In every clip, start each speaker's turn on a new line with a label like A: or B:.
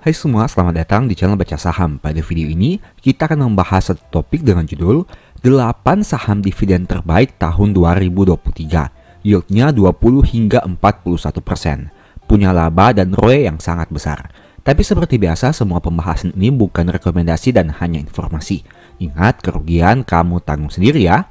A: Hai semua, selamat datang di channel Baca Saham. Pada video ini, kita akan membahas satu topik dengan judul 8 saham dividen terbaik tahun 2023. Yieldnya 20 hingga 41%. Punya laba dan ROE yang sangat besar. Tapi seperti biasa, semua pembahasan ini bukan rekomendasi dan hanya informasi. Ingat, kerugian kamu tanggung sendiri ya.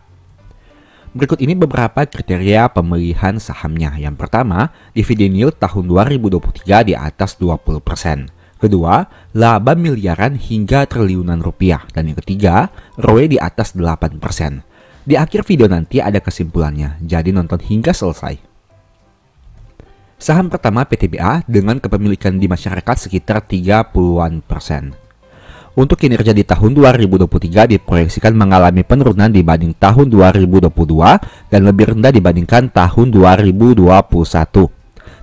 A: Berikut ini beberapa kriteria pemilihan sahamnya. Yang pertama, dividen yield tahun 2023 di atas 20%. Kedua, laba miliaran hingga triliunan rupiah. Dan yang ketiga, ROE di atas 8%. Di akhir video nanti ada kesimpulannya, jadi nonton hingga selesai. Saham pertama PTBA dengan kepemilikan di masyarakat sekitar 30-an%. Untuk kinerja di tahun 2023 diproyeksikan mengalami penurunan dibanding tahun 2022 dan lebih rendah dibandingkan tahun 2021.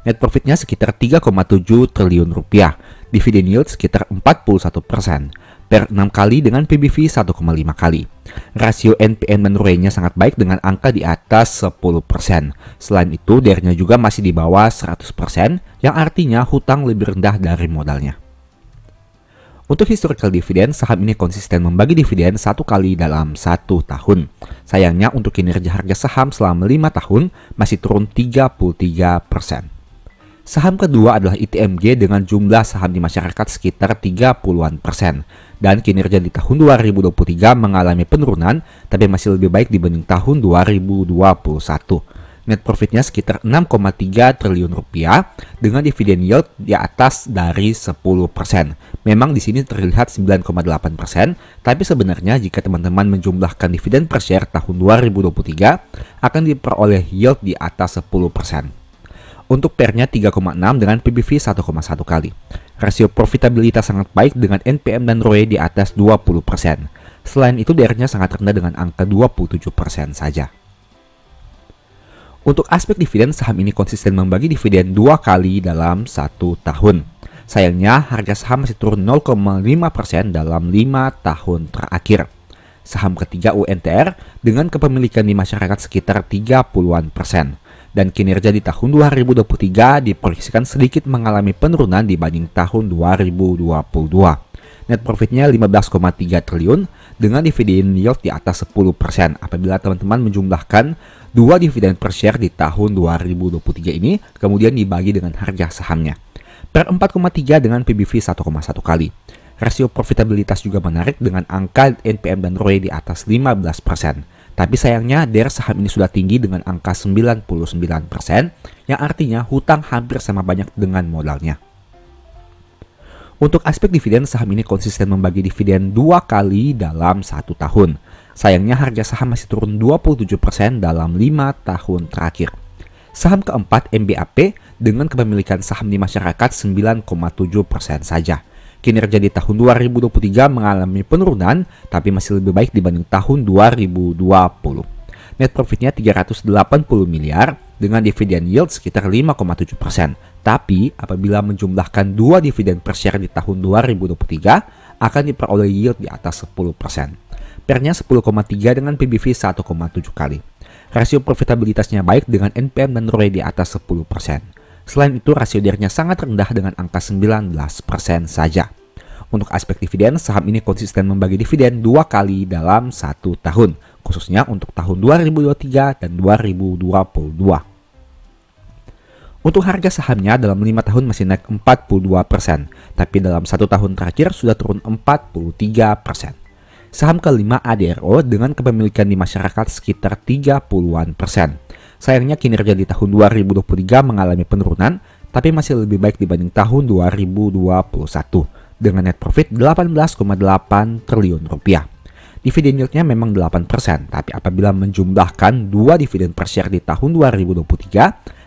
A: Net profitnya sekitar 3,7 triliun rupiah, dividen yield sekitar 41%, per 6 kali dengan PBV 1,5 kali. Rasio NPN dan ROE-nya sangat baik dengan angka di atas 10%. Selain itu, DER-nya juga masih di bawah 100%, yang artinya hutang lebih rendah dari modalnya. Untuk historical dividen, saham ini konsisten membagi dividen 1 kali dalam 1 tahun. Sayangnya untuk kinerja harga saham selama 5 tahun masih turun 33%. Saham kedua adalah ITMG dengan jumlah saham di masyarakat sekitar 30-an% dan kinerja di tahun 2023 mengalami penurunan tapi masih lebih baik dibanding tahun 2021. Net profitnya sekitar 6,3 triliun rupiah dengan dividen yield di atas dari 10%. Memang di sini terlihat 9,8%, tapi sebenarnya jika teman-teman menjumlahkan dividen per share tahun 2023 akan diperoleh yield di atas 10%. Untuk PER-nya 3,6 dengan PBV 1,1 kali. Rasio profitabilitas sangat baik dengan NPM dan ROE di atas 20%. Selain itu DER-nya sangat rendah dengan angka 27% saja. Untuk aspek dividen, saham ini konsisten membagi dividen 2 kali dalam 1 tahun. Sayangnya, harga saham masih turun 0,5% dalam 5 tahun terakhir. Saham ketiga UNTR dengan kepemilikan di masyarakat sekitar 30-an%. Dan kinerja di tahun 2023 diproyeksikan sedikit mengalami penurunan dibanding tahun 2022. Net profitnya 15,3 triliun dengan dividen yield di atas 10% apabila teman-teman menjumlahkan 2 dividen per share di tahun 2023 ini kemudian dibagi dengan harga sahamnya. Per 4,3 dengan PBV 1,1 kali. Rasio profitabilitas juga menarik dengan angka NPM dan ROE di atas 15%. Tapi sayangnya DER saham ini sudah tinggi dengan angka 99% yang artinya hutang hampir sama banyak dengan modalnya. Untuk aspek dividen, saham ini konsisten membagi dividen 2 kali dalam 1 tahun. Sayangnya harga saham masih turun 27% dalam 5 tahun terakhir. Saham keempat MBAP dengan kepemilikan saham di masyarakat 9,7% saja. Kinerja di tahun 2023 mengalami penurunan, tapi masih lebih baik dibanding tahun 2020. Net profitnya 380 miliar dengan dividen yield sekitar 5,7%. Tapi apabila menjumlahkan 2 dividen per share di tahun 2023 akan diperoleh yield di atas 10%. PER-nya 10,3 dengan PBV 1,7 kali. Rasio profitabilitasnya baik dengan NPM dan ROE di atas 10%. Selain itu rasio DER-nya sangat rendah dengan angka 19% saja. Untuk aspek dividen, saham ini konsisten membagi dividen 2 kali dalam 1 tahun, khususnya untuk tahun 2023 dan 2022. Untuk harga sahamnya dalam 5 tahun masih naik 42%, tapi dalam 1 tahun terakhir sudah turun 43%. Saham kelima ADRO dengan kepemilikan di masyarakat sekitar 30-an%. Sayangnya kinerja di tahun 2023 mengalami penurunan, tapi masih lebih baik dibanding tahun 2021 dengan net profit 18,8 triliun rupiah. Dividen yield-nya memang 8%, tapi apabila menjumlahkan 2 dividen per share di tahun 2023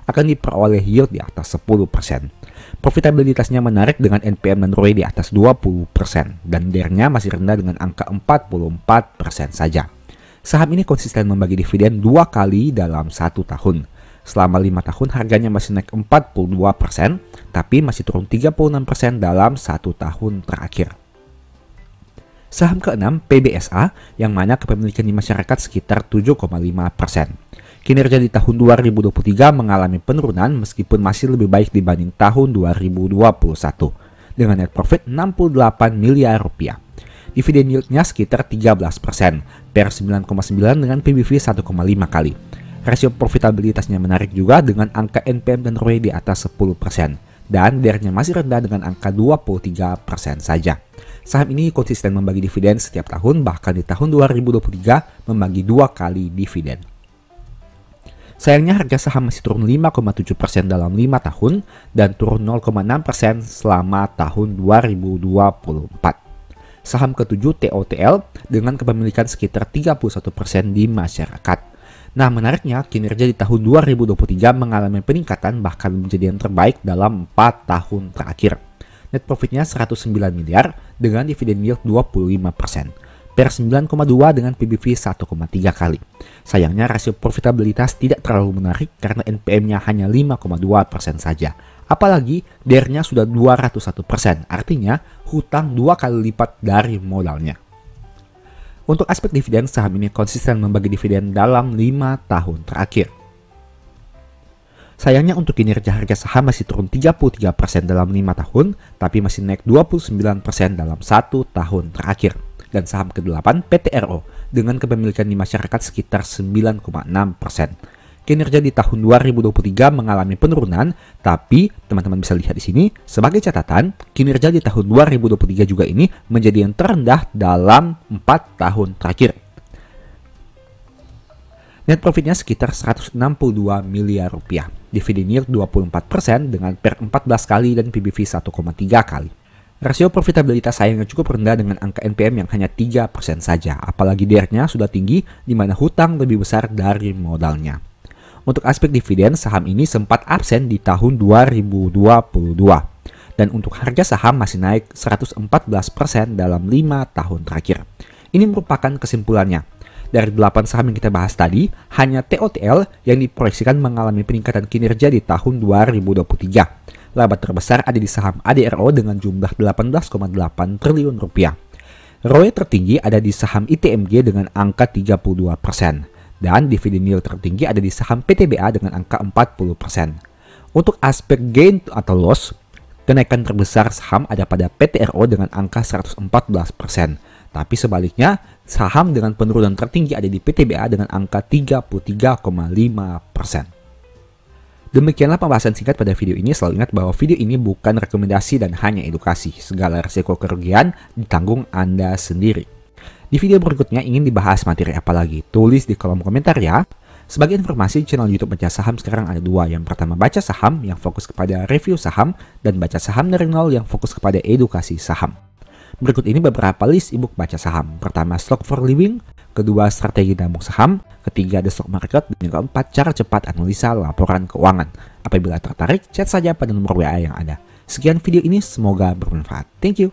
A: akan diperoleh yield di atas 10%. Profitabilitasnya menarik dengan NPM dan ROE di atas 20% dan DER-nya masih rendah dengan angka 44% saja. Saham ini konsisten membagi dividen 2 kali dalam 1 tahun. Selama 5 tahun harganya masih naik 42%, tapi masih turun 36% dalam 1 tahun terakhir. Saham keenam PBSA yang mana kepemilikan di masyarakat sekitar 7,5%. Kinerja di tahun 2023 mengalami penurunan meskipun masih lebih baik dibanding tahun 2021. dengan net profit 68 miliar rupiah. Dividen yieldnya sekitar 13% per 9,9 dengan PBV 1,5 kali. Rasio profitabilitasnya menarik juga dengan angka NPM dan ROE di atas 10%. Dan DER-nya masih rendah dengan angka 23% saja. Saham ini konsisten membagi dividen setiap tahun, bahkan di tahun 2023 membagi 2 kali dividen. Sayangnya harga saham masih turun 5,7% dalam 5 tahun dan turun 0,6% selama tahun 2024. Saham ketujuh TOTL dengan kepemilikan sekitar 31% di masyarakat. Nah, menariknya kinerja di tahun 2023 mengalami peningkatan bahkan menjadi yang terbaik dalam 4 tahun terakhir. Net profitnya 109 miliar dengan dividen yield 25%. Per 9,2 dengan PBV 1,3 kali. Sayangnya rasio profitabilitas tidak terlalu menarik karena NPM-nya hanya 5,2% saja. Apalagi DER-nya sudah 201%, artinya hutang 2 kali lipat dari modalnya. Untuk aspek dividen, saham ini konsisten membagi dividen dalam 5 tahun terakhir. Sayangnya untuk kinerja harga saham masih turun 33% dalam 5 tahun, tapi masih naik 29% dalam 1 tahun terakhir. Dan saham ke-8 PTRO dengan kepemilikan di masyarakat sekitar 9,6%. Kinerja di tahun 2023 mengalami penurunan, tapi teman-teman bisa lihat di sini sebagai catatan, kinerja di tahun 2023 juga ini menjadi yang terendah dalam 4 tahun terakhir. Net profitnya sekitar 162 miliar rupiah. Dividen yield 24% dengan per 14 kali dan PBV 1,3 kali. Rasio profitabilitas sayangnya cukup rendah dengan angka NPM yang hanya 3% saja, apalagi DER-nya sudah tinggi di mana hutang lebih besar dari modalnya. Untuk aspek dividen, saham ini sempat absen di tahun 2022. Dan untuk harga saham masih naik 114% dalam 5 tahun terakhir. Ini merupakan kesimpulannya. Dari 8 saham yang kita bahas tadi, hanya TOTL yang diproyeksikan mengalami peningkatan kinerja di tahun 2023. Laba terbesar ada di saham ADRO dengan jumlah 18,8 triliun rupiah. ROE tertinggi ada di saham ITMG dengan angka 32%. Dan dividen yield tertinggi ada di saham PTBA dengan angka 40%. Untuk aspek gain atau loss, kenaikan terbesar saham ada pada PTRO dengan angka 114%. Tapi sebaliknya, saham dengan penurunan tertinggi ada di PTBA dengan angka 33,5%. Demikianlah pembahasan singkat pada video ini. Selalu ingat bahwa video ini bukan rekomendasi dan hanya edukasi. Segala risiko kerugian ditanggung Anda sendiri. Di video berikutnya ingin dibahas materi apa lagi? Tulis di kolom komentar ya. Sebagai informasi, channel YouTube Baca Saham sekarang ada 2. Yang pertama Baca Saham yang fokus kepada review saham dan Baca Saham dari nol yang fokus kepada edukasi saham. Berikut ini beberapa list ebook Baca Saham. Pertama, Stock for Living. Kedua, Strategi Nabung Saham. Ketiga, The Stock Market. Dan yang keempat, Cara Cepat Analisa Laporan Keuangan. Apabila tertarik, chat saja pada nomor WA yang ada. Sekian video ini, semoga bermanfaat. Thank you.